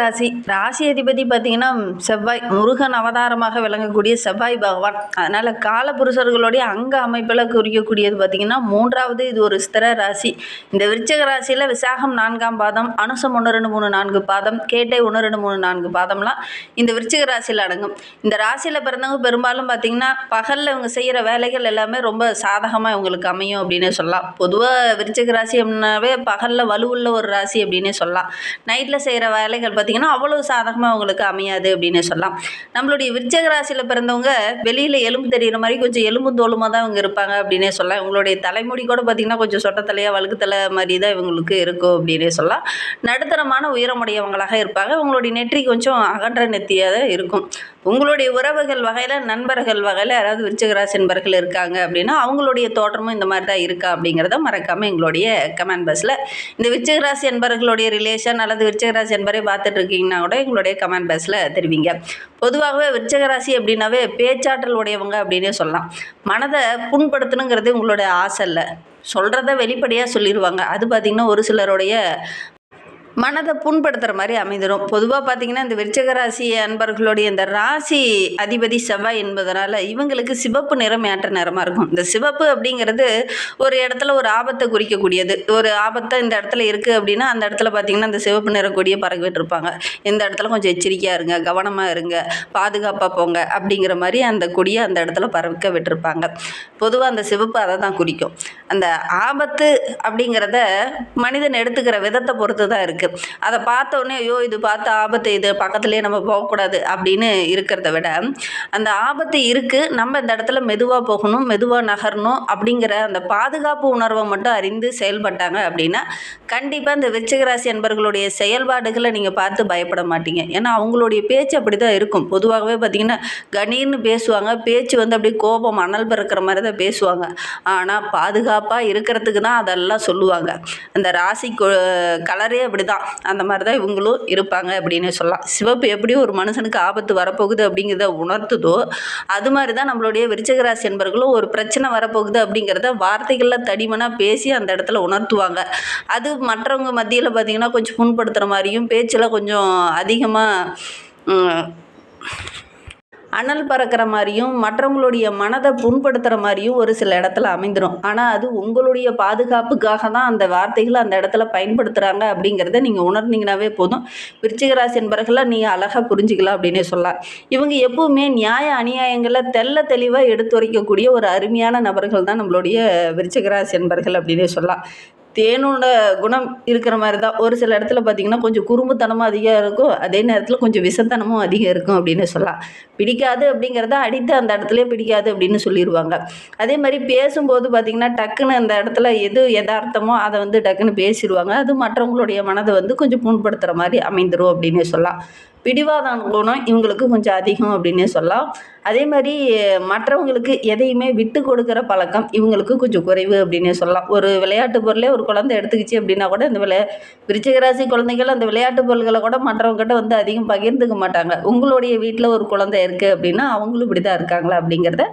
ராசி ராசி அதிபதி பார்த்தீங்கன்னா செவ்வாய், முருகன் அவதாரமாக விளங்கக்கூடிய செவ்வாய் பகவான். அதனால் காலபுருஷர்களுடைய அங்க அமைப்பில் குறிக்கக்கூடியது பார்த்தீங்கன்னா மூன்றாவது. இது ஒரு ஸ்திர ராசி. இந்த விருச்சிக ராசியில் விசாகம் 4ஆம் பாதம், அனுசம் 1 2 3 4 பாதம், கேட்டை 1 2 3 4 பாதம்லாம் இந்த விருச்சிக ராசியில் அடங்கும். இந்த ராசியில் பிறந்தவங்க பெரும்பாலும் பார்த்தீங்கன்னா பகலில் இவங்க செய்கிற வேலைகள் எல்லாமே ரொம்ப சாதகமாக இவங்களுக்கு அமையும் அப்படின்னே சொல்லலாம். பொதுவாக விருச்சிக ராசி அப்படின்னாவே பகலில் வலுவுள்ள ஒரு ராசி அப்படின்னே சொல்லலாம். நைட்டில் செய்கிற வேலைகள் பார்த்தீங்கன்னா அவ்வளவு சாதகமாக அவங்களுக்கு அமையாது அப்படின்னு சொல்லலாம். நம்மளுடைய விருச்சிக ராசியில் பிறந்தவங்க வெளியில் எலும்பு தெரிகிற மாதிரி கொஞ்சம் எலும்பு தோலுமாக தான் இவங்க இருப்பாங்க அப்படின்னே சொல்லலாம். இவங்களுடைய தலைமுடி கூட பார்த்திங்கன்னா கொஞ்சம் சொட்ட தலையாக வழுக்கு தலை மாதிரி தான் இவங்களுக்கு இருக்கும் அப்படின்னே சொல்லலாம். நடுத்தரமான உயரமுடையவங்களாக இருப்பாங்க. இவங்களுடைய நெற்றி கொஞ்சம் அகன்ற நெத்தியாக தான் இருக்கும். உங்களுடைய உறவுகள் வகையில், நண்பர்கள் வகையில் யாராவது விருச்சிக ராசி நண்பர்கள் இருக்காங்க அப்படின்னா அவங்களுடைய தோற்றமும் இந்த மாதிரி தான் இருக்கா அப்படிங்கிறத மறக்காமல் எங்களுடைய கமெண்ட் பாக்ஸில் இந்த விருச்சிக ராசி நண்பர்களுடைய ரிலேஷன் அல்லது விருச்சிக ராசி நண்பரை பார்த்துட்டு இருக்கீங்கன்னா கூட எங்களுடைய கமெண்ட் பாக்ஸில் தெரிவிங்க. பொதுவாகவே விருச்சிக ராசி அப்படின்னாவே பேச்சாற்றல் உடையவங்க அப்படின்னே சொல்லலாம். மனதை புண்படுத்தணுங்கிறது உங்களுடைய ஆசை இல்லை, சொல்கிறத வெளிப்படையாக சொல்லிடுவாங்க. அது பார்த்திங்கன்னா ஒரு சிலருடைய மனதை புண்படுத்துகிற மாதிரி அமைந்துடும். பொதுவாக பார்த்திங்கன்னா இந்த விருச்சிக ராசி அன்பர்களுடைய இந்த ராசி அதிபதி செவ்வாய் என்பதனால இவங்களுக்கு சிவப்பு நிறம் ஏற்ற நிறமாக இருக்கும். இந்த சிவப்பு அப்படிங்கிறது ஒரு இடத்துல ஒரு ஆபத்தை குறிக்கக்கூடியது. ஒரு ஆபத்தை இந்த இடத்துல இருக்குது அப்படின்னா அந்த இடத்துல பார்த்திங்கன்னா இந்த சிவப்பு நிற கொடியை பறக்க விட்டுருப்பாங்க. இந்த இடத்துல கொஞ்சம் எச்சரிக்கையாக இருங்க, கவனமாக இருங்க, பாதுகாப்பாக போங்க அப்படிங்கிற மாதிரி அந்த கொடியை அந்த இடத்துல பறக்க விட்டுருப்பாங்க. பொதுவாக அந்த சிவப்பு அதை தான் குறிக்கும். அந்த ஆபத்து அப்படிங்கிறத மனிதன் எடுத்துக்கிற விதத்தை பொறுத்து தான் இருக்குது. அதை பார்த்தோன்னே ஐயோ இது பார்த்து ஆபத்து, இது பக்கத்துலேயே நம்ம போகக்கூடாது அப்படின்னு இருக்கிறத விட அந்த ஆபத்து இருக்குது, நம்ம இந்த இடத்துல மெதுவாக போகணும், மெதுவாக நகரணும் அப்படிங்கிற அந்த பாதுகாப்பு உணர்வை மட்டும் அறிந்து செயல்பட்டாங்க அப்படின்னா கண்டிப்பாக இந்த விருச்சிக ராசி அன்பர்களுடைய செயல்பாடுகளை நீங்கள் பார்த்து பயப்பட மாட்டீங்க. ஏன்னா அவங்களுடைய பேச்சு அப்படி தான் இருக்கும். பொதுவாகவே பார்த்திங்கன்னா கணீர்னு பேசுவாங்க. பேச்சு அப்படியே கோபம் அனல் பிறக்கிற மாதிரி தான் பேசுவாங்க. ஆனால் பாதுகாப்பாக இருக்கிறதுக்கு தான் அதெல்லாம் சொல்லுவாங்க. அந்த ராசி கலரே அப்படி தான், அந்த மாதிரி தான் இவங்களும் இருப்பாங்க அப்படின்னு சொல்லலாம். சிவப்பு எப்படி ஒரு மனுஷனுக்கு ஆபத்து வரப்போகுது அப்படிங்கிறத உணர்த்துதோ அது மாதிரி தான் நம்மளுடைய விருச்சிக ராசி என்பர்களும் ஒரு பிரச்சனை வரப்போகுது அப்படிங்கிறத வார்த்தைகளில் தடிமனாக பேசி அந்த இடத்துல உணர்த்துவாங்க. அது மற்றவங்க மத்தியில் பார்த்திங்கன்னா கொஞ்சம் புண்படுத்துகிற மாதிரியும் பேச்சில் கொஞ்சம் அதிகமாக அனல் பறக்கிற மாதிரியும் மற்றவங்களுடைய மனதை புண்படுத்துகிற மாதிரியும் ஒரு சில இடத்துல அமைந்துடும். ஆனால் அது உங்களுடைய பாதுகாப்புக்காக தான் அந்த வார்த்தைகளை அந்த இடத்துல பயன்படுத்துகிறாங்க அப்படிங்கிறத நீங்கள் உணர்ந்தீங்கன்னாவே போதும். விருச்சிக ராசி என்பவர்களை நீங்கள் அழகாக புரிஞ்சிக்கலாம் அப்படின்னே சொல்லலாம். இவங்க எப்பவுமே நியாய அநியாயங்களை தெள்ள தெளிவாக எடுத்துரைக்கக்கூடிய ஒரு அருமையான நபர்கள் தான் நம்மளுடைய விருச்சிக ராசி என்பவர்கள் அப்படின்னே சொல்லலாம். தேனோட குணம் இருக்கிற மாதிரி தான். ஒரு சில இடத்துல பார்த்திங்கன்னா கொஞ்சம் குறும்புத்தனமும் அதிகம் இருக்கும், அதே நேரத்தில் கொஞ்சம் விஷத்தனமும் அதிகம் இருக்கும் அப்படின்னு சொல்லலாம். பிடிக்காது அப்படிங்கிறத அடித்து அந்த இடத்துலையே பிடிக்காது அப்படின்னு சொல்லிடுவாங்க. அதே மாதிரி பேசும்போது பார்த்திங்கன்னா டக்குன்னு அந்த இடத்துல எது யதார்த்தமோ அதை டக்குன்னு பேசிடுவாங்க. அது மற்றவங்களுடைய மனதை கொஞ்சம் புண்படுத்துகிற மாதிரி அமைந்துடும் அப்படின்னே சொல்லலாம். பிடிவாத குணம் இவங்களுக்கு கொஞ்சம் அதிகம் அப்படின்னே சொல்லலாம். அதே மாதிரி மற்றவங்களுக்கு எதையுமே விட்டு கொடுக்குற பழக்கம் இவங்களுக்கு கொஞ்சம் குறைவு அப்படின்னே சொல்லலாம். ஒரு விளையாட்டு பொருளே ஒரு குழந்தை எடுத்துக்கிச்சு அப்படின்னா கூட இந்த விருச்சிக ராசி குழந்தைகள் அந்த விளையாட்டு பொருள்களை கூட மற்றவங்ககிட்ட அதிகம் பகிர்ந்துக்க மாட்டாங்க. உங்களுடைய வீட்டில் ஒரு குழந்தை இருக்குது அப்படின்னா அவங்களும் இப்படி தான் இருக்காங்களா அப்படிங்கிறத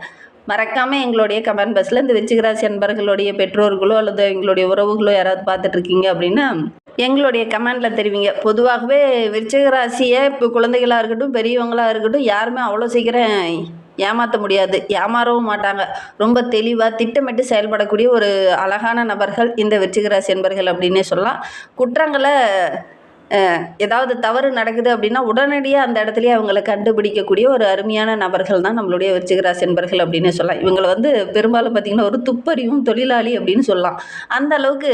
மறக்காமல் எங்களுடைய கமெண்ட் பாக்ஸில் இந்த விருச்சிக ராசி அன்பர்களுடைய பெற்றோர்களோ அல்லது எங்களுடைய உறவுகளோ யாராவது பார்த்துட்ருக்கீங்க அப்படின்னா எங்களுடைய கமெண்டில் தெரிவிங்க. பொதுவாகவே விருச்சிக ராசியை இப்போ குழந்தைகளாக இருக்கட்டும் பெரியவங்களாக இருக்கட்டும் யாருமே அவ்வளோ சீக்கிரம் ஏமாற்ற முடியாது, ஏமாறவும் மாட்டாங்க. ரொம்ப தெளிவாக திட்டமிட்டு செயல்படக்கூடிய ஒரு அழகான நபர்கள் இந்த விருச்சிக ராசி என்பர்கள் அப்படின்னே சொல்லலாம். குற்றங்களை ஏதாவது தவறு நடக்குது அப்படின்னா உடனடியாக அந்த இடத்துலையே அவங்களை கண்டுபிடிக்கக்கூடிய ஒரு அருமையான நபர்கள் தான் நம்மளுடைய விருச்சிக ராசி என்பர்கள் அப்படின்னு சொல்லலாம். இவங்களை பெரும்பாலும் பார்த்திங்கன்னா ஒரு துப்பறிவும் தொழிலாளி அப்படின்னு சொல்லலாம். அந்த அளவுக்கு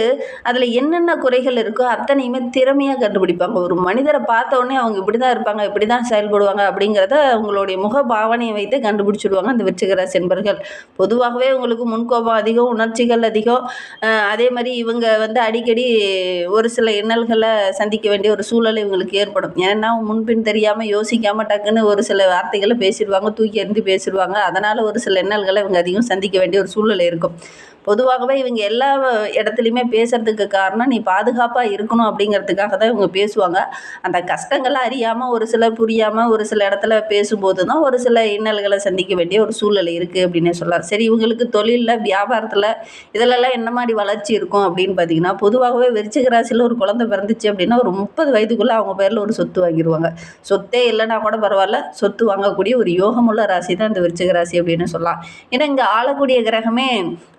அதில் என்னென்ன குறைகள் இருக்கோ அத்தனையுமே திறமையாக கண்டுபிடிப்பாங்க. ஒரு மனிதரை பார்த்த உடனே அவங்க இப்படி தான் இருப்பாங்க, இப்படி தான் செயல்படுவாங்க அப்படிங்கிறத அவங்களுடைய முக பாவனையை வைத்து கண்டுபிடிச்சிடுவாங்க அந்த விருச்சிக ராசி என்பர்கள். பொதுவாகவே உங்களுக்கு முன்கோபம் அதிகம், உணர்ச்சிகள் அதிகம். அதே மாதிரி இவங்க அடிக்கடி ஒரு சில இன்னல்களை சந்திக்க வேண்டிய ஒரு சூழல் இவங்களுக்கு ஏற்படும். ஏன்னா முன்பின் தெரியாமல் யோசிக்காமல் டக்குன்னு ஒரு சில வார்த்தைகளை பேசிடுவாங்க, தூக்கி எறிந்து பேசிடுவாங்க. அதனால் ஒரு சில இன்னல்களை இவங்க அதிகம் சந்திக்க வேண்டிய ஒரு சூழல் இருக்கும். பொதுவாகவே இவங்க எல்லா இடத்துலையுமே பேசுகிறதுக்கு காரணம் நீ பாதுகாப்பாக இருக்கணும் அப்படிங்கிறதுக்காக தான் இவங்க பேசுவாங்க. அந்த கஷ்டங்களை அறியாமல் ஒரு சிலர் புரியாமல் ஒரு சில இடத்துல பேசும்போது தான் ஒரு சில இன்னல்களை சந்திக்க வேண்டிய ஒரு சூழ்நிலை இருக்குது அப்படின்னே சொல்லலாம். சரி, இவங்களுக்கு தொழிலில் வியாபாரத்தில் இதிலெல்லாம் என்ன மாதிரி வளர்ச்சி இருக்கும் அப்படின்னு பார்த்தீங்கன்னா பொதுவாகவே விருச்சிக ராசியில் ஒரு குழந்தை பிறந்துச்சு அப்படின்னா ஒரு 30 வயதுக்குள்ளே அவங்க பேரில் ஒரு சொத்து வாங்கிடுவாங்க. சொத்தே இல்லைன்னா கூட பரவாயில்ல, சொத்து வாங்கக்கூடிய ஒரு யோகமுள்ள ராசி தான் இந்த விருச்சிக ராசி அப்படின்னு சொல்லலாம். ஏன்னா இங்கே ஆளக்கூடிய கிரகமே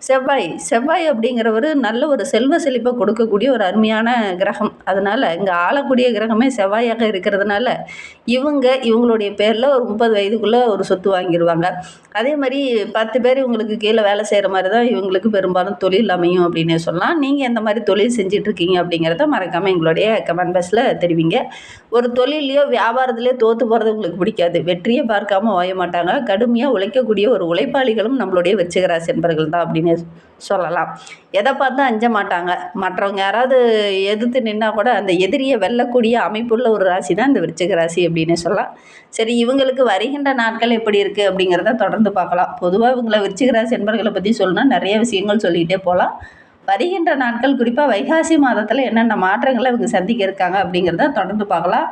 செவ்வாய் அப்படிங்கிறவர் நல்ல ஒரு செல்வ செழிப்பை கொடுக்கக்கூடிய ஒரு அருமையான கிரகம். அதனால் இங்கே ஆளக்கூடிய கிரகமே செவ்வாயாக இருக்கிறதுனால இவங்களுடைய பேரில் ஒரு 30 வயதுக்குள்ளே ஒரு சொத்து வாங்கிடுவாங்க. அதே மாதிரி 10 பேர் இவங்களுக்கு கீழே வேலை செய்கிற மாதிரி தான் இவங்களுக்கு பெரும்பாலும் தொழில் அமையும் அப்படின்னே சொல்லலாம். நீங்கள் எந்த மாதிரி தொழில் செஞ்சிட்ருக்கீங்க அப்படிங்கிறத மறக்காமல் எங்களுடைய கமெண்ட் பாக்ஸில் தெரிவிங்க. ஒரு தொழிலையோ வியாபாரத்துலேயோ தோற்று போகிறது உங்களுக்கு பிடிக்காது. வெற்றியை பார்க்காம ஓய மாட்டாங்க. கடுமையாக உழைக்கக்கூடிய ஒரு உழைப்பாளிகளும் நம்மளுடைய விருச்சிக ராசி என்பர்கள் தான் அப்படின்னு சொல்லலாம். எதை பார்த்து அஞ்ச மாட்டாங்க. மற்றவங்க யாராவது எதிர்த்து நின்னா கூட அந்த எதிரியை வெல்லக்கூடிய அமைப்புள்ள ஒரு ராசி தான் இந்த விருச்சிக ராசி அப்படின்னு சொல்லலாம். சரி, இவங்களுக்கு வருகின்ற நாட்கள் எப்படி இருக்குது அப்படிங்கிறத தொடர்ந்து பார்க்கலாம். பொதுவாக இவங்களை விருச்சிக ராசி என்பர்களை பற்றி சொல்லணும்னா நிறைய விஷயங்கள் சொல்லிக்கிட்டே போகலாம். வருகின்ற நாட்கள் குறிப்பாக வைகாசி மாதத்தில் என்னென்ன மாற்றங்களை இவங்க சந்திக்க இருக்காங்க அப்படிங்கிறத தொடர்ந்து பார்க்கலாம்.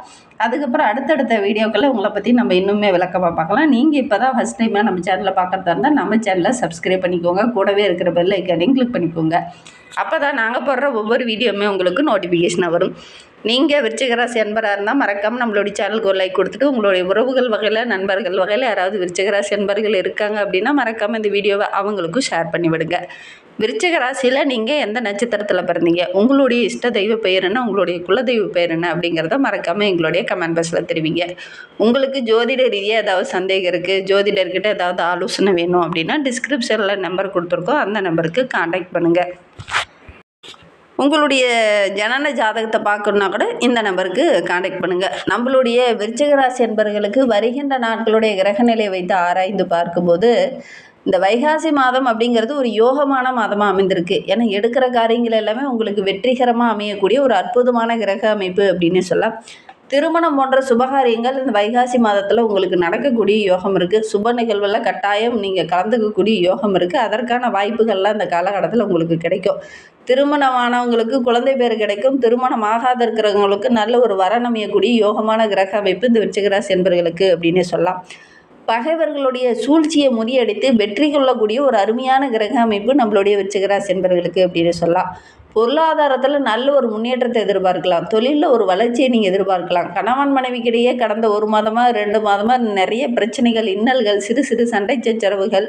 அதுக்கப்புறம் அடுத்தடுத்த வீடியோக்களில் உங்களை பற்றி நம்ம இன்னுமே விளக்கமாக பார்க்கலாம். நீங்கள் இப்போ தான் ஃபஸ்ட் டைமாக நம்ம சேனலில் பார்க்குறதா இருந்தால் நம்ம சேனலை சப்ஸ்கிரைப் பண்ணிக்கோங்க. கூடவே இருக்கிற பெல் ஐக்கானையும் கிளிக் பண்ணிக்கோங்க. அப்போ தான் நாங்கள் போடுற ஒவ்வொரு வீடியோவுமே உங்களுக்கு நோட்டிஃபிகேஷனாக வரும். நீங்கள் விருச்சிக ராசி அன்பராக இருந்தால் மறக்காமல் நம்மளுடைய சேனலுக்கு ஒரு லைக் கொடுத்துட்டு, உங்களுடைய உறவுகள் வகையில், நண்பர்கள் வகையில் யாராவது விருச்சிக ராசி அன்பர்கள் இருக்காங்க அப்படின்னா மறக்காமல் இந்த வீடியோவை அவங்களுக்கும் ஷேர் பண்ணி விடுங்க. விருச்சிக ராசியில் நீங்கள் எந்த நட்சத்திரத்தில் பிறந்தீங்க, உங்களுடைய இஷ்ட தெய்வ பெயர் என்ன, உங்களுடைய குலதெய்வ பெயர் என்ன அப்படிங்கிறத மறக்காமல் எங்களுடைய கமெண்ட் பாக்ஸில் தெரிவிங்க. உங்களுக்கு ஜோதிட ரீதியாக ஏதாவது சந்தேகம் இருக்குது, ஜோதிடர்கிட்ட ஏதாவது ஆலோசனை வேணும் அப்படின்னா டிஸ்கிரிப்ஷனில் நம்பர் கொடுத்துருக்கோம். அந்த நம்பருக்கு கான்டாக்ட் பண்ணுங்கள். உங்களுடைய ஜனன ஜாதகத்தை பார்க்கணுன்னா கூட இந்த நம்பருக்கு கான்டாக்ட் பண்ணுங்கள். நம்மளுடைய விருச்சிக ராசி என்பவர்களுக்கு வருகின்ற நாட்களுடைய கிரகநிலையை வைத்து ஆராய்ந்து பார்க்கும்போது இந்த வைகாசி மாதம் அப்படிங்கிறது ஒரு யோகமான மாதமாக அமைந்திருக்கு. ஏன்னா எடுக்கிற காரியங்கள் எல்லாமே உங்களுக்கு வெற்றிகரமாக அமையக்கூடிய ஒரு அற்புதமான கிரக அமைப்பு அப்படின்னு சொல்லலாம். திருமணம் போன்ற சுபகாரியங்கள் இந்த வைகாசி மாதத்தில் உங்களுக்கு நடக்கக்கூடிய யோகம் இருக்குது. சுப நிகழ்வில் கட்டாயம் நீங்கள் கலந்துக்கக்கூடிய யோகம் இருக்குது. அதற்கான வாய்ப்புகள்லாம் இந்த காலகட்டத்தில் உங்களுக்கு கிடைக்கும். திருமணமானவங்களுக்கு குழந்தை பேர் கிடைக்கும். திருமணம் ஆகாத இருக்கிறவங்களுக்கு நல்ல ஒரு வரன் அமையக்கூடிய யோகமான கிரக அமைப்பு இந்த விருச்சிக ராசி என்பவர்களுக்கு அப்படின்னே சொல்லலாம். பகைவர்களுடைய சூழ்ச்சியை முறியடித்து வெற்றி கொள்ளக்கூடிய ஒரு அருமையான கிரக அமைப்பு நம்மளுடைய விருச்சிக ராசி என்பவர்களுக்கு அப்படின்னு சொல்லலாம். பொருளாதாரத்தில் நல்ல ஒரு முன்னேற்றத்தை எதிர்பார்க்கலாம். தொழிலில் ஒரு வளர்ச்சியை நீங்கள் எதிர்பார்க்கலாம். கணவன் மனைவிக்கிடையே கடந்த 1 மாதமாக 2 மாதமாக நிறைய பிரச்சனைகள், இன்னல்கள், சிறு சிறு சண்டை சச்சரவுகள்,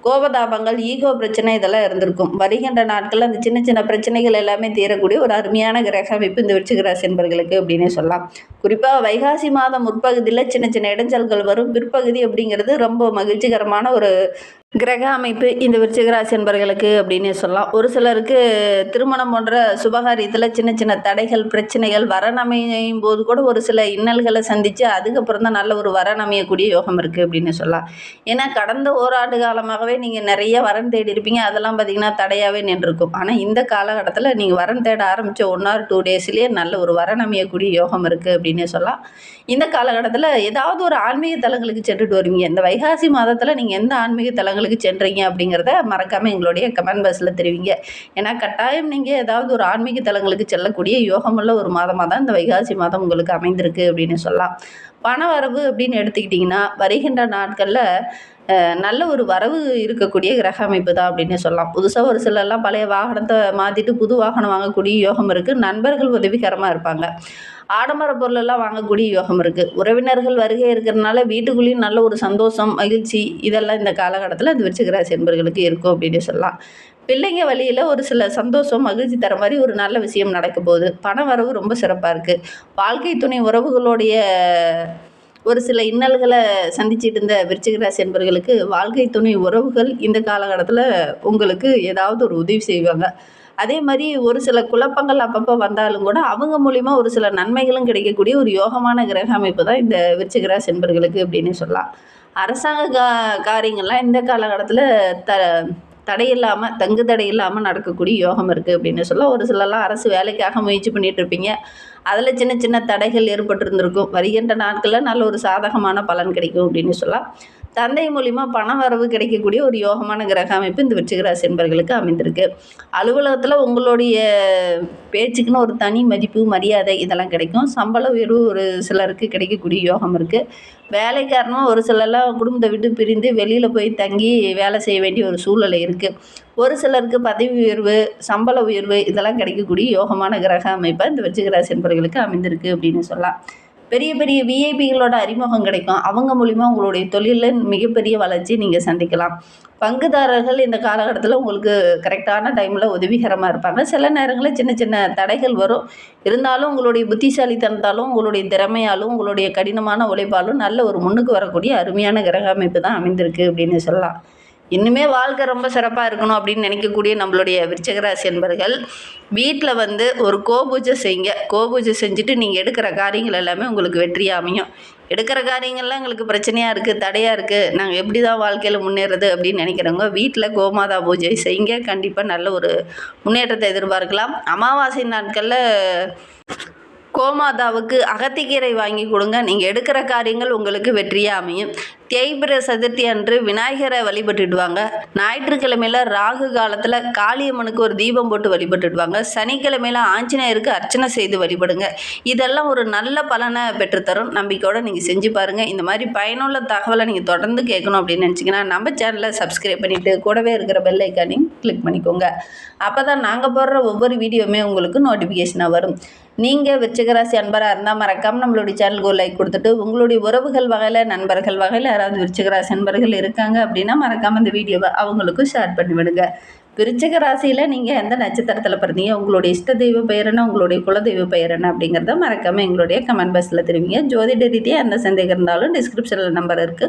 கோபதாபங்கள், ஈகோ பிரச்சனை இதெல்லாம் இருந்திருக்கும். வருகின்ற நாட்களில் அந்த சின்ன சின்ன பிரச்சனைகள் எல்லாமே தீரக்கூடிய ஒரு அருமையான கிரக அமைப்பு இந்த விருச்சிக ராசி என்பவர்களுக்கு அப்படின்னே சொல்லலாம். குறிப்பாக வைகாசி மாதம் முற்பகுதியில் சின்ன சின்ன இடைஞ்சல்கள் வரும். பிற்பகுதி அப்படிங்கிறது ரொம்ப மகிழ்ச்சிகரமான ஒரு கிரக அமைப்பு இந்த விருச்சிக ராசி என்பவர்களுக்கு அப்படின்னு சொல்லலாம். ஒரு சிலருக்கு திருமணம் போன்ற சுபகாரியத்தில் சின்ன சின்ன தடைகள், பிரச்சனைகள், வரன் அமையும் போது கூட ஒரு சில இன்னல்களை சந்தித்து அதுக்கப்புறம் தான் நல்ல ஒரு வரன் அமையக்கூடிய யோகம் இருக்குது அப்படின்னு சொல்லலாம். ஏன்னா கடந்த ஓராண்டு காலமாகவே நீங்கள் நிறைய வரன் தேடி இருப்பீங்க. அதெல்லாம் பார்த்திங்கன்னா தடையாகவே நின்றுருக்கும். ஆனால் இந்த காலகட்டத்தில் நீங்கள் வரன் தேட ஆரம்பித்த 1 or 2 டேஸ்லேயே நல்ல ஒரு வரன் அமையக்கூடிய யோகம் இருக்குது அப்படின்னே சொல்லலாம். இந்த காலகட்டத்தில் ஏதாவது ஒரு ஆன்மீக தலங்களுக்கு சென்றுட்டு வருவீங்க. இந்த வைகாசி மாதத்தில் நீங்கள் எந்த ஆன்மீக தலங்களுக்கு சென்றீங்க அப்படிங்கிறத மறக்காமல் எங்களுடைய கமெண்ட் பாக்ஸில் தெரிவிங்க. ஏன்னா கட்டாயம் நீங்கள் ஏதாவது ஒரு ஆன்மீக தலங்களுக்கு செல்லக்கூடிய யோகமுள்ள ஒரு மாதமாக தான் இந்த வைகாசி மாதம் உங்களுக்கு அமைந்திருக்கு அப்படின்னு சொல்லலாம். பண வரவு அப்படின்னு எடுத்துக்கிட்டிங்கன்னா வருகின்ற நாட்களில் நல்ல ஒரு வரவு இருக்கக்கூடிய கிரக அமைப்பு தான் அப்படின்னு சொல்லலாம். புதுசாக ஒரு சிலர்லாம் பழைய வாகனத்தை மாற்றிட்டு புது வாகனம் வாங்கக்கூடிய யோகம் இருக்குது. நண்பர்கள் உதவிகரமாக இருப்பாங்க. ஆடம்பர பொருளெல்லாம் வாங்கக்கூடிய யோகம் இருக்குது. உறவினர்கள் வருகை இருக்கிறதுனால வீட்டுக்குள்ளேயும் நல்ல ஒரு சந்தோஷம், மகிழ்ச்சி இதெல்லாம் இந்த காலகட்டத்தில் இந்த விருச்சிக ராசி என்பவர்களுக்கு இருக்கும் அப்படின்னு சொல்லலாம். பிள்ளைங்க வழியில் ஒரு சில சந்தோஷம், மகிழ்ச்சி தர மாதிரி ஒரு நல்ல விஷயம் நடக்க போகுது. பண வரவு ரொம்ப சிறப்பாக இருக்குது. வாழ்க்கை துணை உறவுகளுடைய ஒரு சில இன்னல்களை சந்திச்சிட்டு இருந்த விருச்சிக ராசி என்பவர்களுக்கு வாழ்க்கை துணை உறவுகள் இந்த காலகட்டத்தில் உங்களுக்கு ஏதாவது ஒரு உதவி செய்வாங்க. அதே மாதிரி ஒரு சில குழப்பங்கள் அப்பப்போ வந்தாலும் கூட அவங்க மூலிமா ஒரு சில நன்மைகளும் கிடைக்கக்கூடிய ஒரு யோகமான கிரக அமைப்பு தான் இந்த விருச்சிக ராசி என்பவர்களுக்கு அப்படின்னு சொல்லலாம். அரசாங்க காரியங்கள்லாம் இந்த காலகட்டத்தில் தடையில்லாமல், தங்கு தடை இல்லாமல் நடக்கக்கூடிய யோகம் இருக்குது அப்படின்னு சொல்லலாம். ஒரு சிலர்லாம் அரசு வேலைக்காக முயற்சி பண்ணிகிட்டு இருப்பீங்க. அதில் சின்ன சின்ன தடைகள் ஏற்பட்டிருந்திருக்கும். வருகின்ற நாட்களில் நல்ல ஒரு சாதகமான பலன் கிடைக்கும் அப்படின்னு சொல்லலாம். தந்தை மூலிமா பண வரவு கிடைக்கக்கூடிய ஒரு யோகமான கிரக அமைப்பு இந்த விருச்சிக ராசி என்பவர்களுக்கு அமைந்திருக்கு. அலுவலகத்தில் உங்களுடைய பேச்சுக்குன்னு ஒரு தனி மதிப்பு, மரியாதை இதெல்லாம் கிடைக்கும். சம்பள உயர்வு ஒரு சிலருக்கு கிடைக்கக்கூடிய யோகம் இருக்குது. வேலை காரணமாக ஒரு சிலர்லாம் குடும்பத்தை விட்டு பிரிந்து வெளியில் போய் தங்கி வேலை செய்ய வேண்டிய ஒரு சூழ்நிலை இருக்குது. ஒரு சிலருக்கு பதவி உயர்வு, சம்பள உயர்வு இதெல்லாம் கிடைக்கக்கூடிய யோகமான கிரக அமைப்பாக இந்த விருச்சிக ராசி என்பவர்களுக்கு அமைந்திருக்கு அப்படின்னு சொல்லலாம். பெரிய பெரிய விஐபிகளோட அறிமுகம் கிடைக்கும். அவங்க மூலிமா உங்களுடைய தொழிலில் மிகப்பெரிய வளர்ச்சி நீங்கள் சந்திக்கலாம். பங்குதாரர்கள் இந்த காலகட்டத்தில் உங்களுக்கு கரெக்டான டைமில் உதவிகரமாக இருப்பாங்க. சில நேரங்களில் சின்ன சின்ன தடைகள் வரும். இருந்தாலும் உங்களுடைய புத்திசாலித்தனத்தாலும், உங்களுடைய திறமையாலும், உங்களுடைய கடினமான உழைப்பாலும் நல்ல ஒரு முன்னுக்கு வரக்கூடிய அருமையான கிரக அமைப்பு தான் அமைந்திருக்கு அப்படின்னு சொல்லலாம். இன்னுமே வாழ்க்கை ரொம்ப சிறப்பாக இருக்கணும் அப்படின்னு நினைக்கக்கூடிய நம்மளுடைய விருச்சிக ராசி என்பர்கள் வீட்டில் ஒரு கோபூஜை செய்யுங்க. கோபூஜை செஞ்சுட்டு நீங்கள் எடுக்கிற காரியங்கள் எல்லாமே உங்களுக்கு வெற்றியாக அமையும். எடுக்கிற காரியங்கள்லாம் எங்களுக்கு பிரச்சனையாக இருக்குது, தடையாக இருக்குது, நாங்கள் எப்படி தான் வாழ்க்கையில் முன்னேறது அப்படின்னு நினைக்கிறவங்க வீட்டில் கோமாதா பூஜை செய்யுங்க. கண்டிப்பாக நல்ல ஒரு முன்னேற்றத்தை எதிர்பார்க்கலாம். அமாவாசை நாட்களில் கோமாதாவுக்கு அகத்திக்கீரை வாங்கி கொடுங்க. நீங்கள் எடுக்கிற காரியங்கள் உங்களுக்கு வெற்றியாக அமையும். தேய்பிரை சதுர்த்தி அன்று விநாயகரை வழிபட்டுடுவாங்க. ஞாயிற்றுக்கிழமையில் ராகு காலத்தில் காளியம்மனுக்கு ஒரு தீபம் போட்டு வழிபட்டுடுவாங்க. சனிக்கிழமையில் ஆஞ்சநேயருக்கு அர்ச்சனை செய்து வழிபடுங்க. இதெல்லாம் ஒரு நல்ல பலனை பெற்றுத்தரும். நம்பிக்கையோடு நீங்கள் செஞ்சு பாருங்கள். இந்த மாதிரி பயனுள்ள தகவலை நீங்கள் தொடர்ந்து கேட்கணும் அப்படின்னு நினச்சிங்கன்னா நம்ம சேனலை சப்ஸ்கிரைப் பண்ணிவிட்டு கூடவே இருக்கிற பெல் ஐக்கானையும் கிளிக் பண்ணிக்கோங்க. அப்போ தான் நாங்கள் போடுற ஒவ்வொரு வீடியோவுமே உங்களுக்கு நோட்டிஃபிகேஷனாக வரும். நீங்கள் விருச்சிக ராசி அன்பராக இருந்தால் மறக்காமல் நம்மளுடைய சேனலுக்கு ஒரு லைக் கொடுத்துட்டு உங்களுடைய உறவுகள் வகையில், நண்பர்கள் வகையில் யாராவது விருச்சிக ராசி அன்பர்கள் இருக்காங்க அப்படின்னா மறக்காமல் இந்த வீடியோவை அவங்களுக்கும் ஷேர் பண்ணி விடுங்க. விருச்சிக ராசியில் நீங்கள் எந்த நட்சத்திரத்தில் பிறந்தீங்க, உங்களுடைய இஷ்ட தெய்வ பெயர் என்ன, உங்களுடைய குலதெய்வ பெயர் என்ன அப்படிங்கிறத மறக்காமல் எங்களுடைய கமெண்ட் பாக்ஸில் தெரிவிங்க. ஜோதிட ரீதியாக எந்த சந்தேகம் இருந்தாலும் டிஸ்கிரிப்ஷனில் நம்பர் இருக்குது.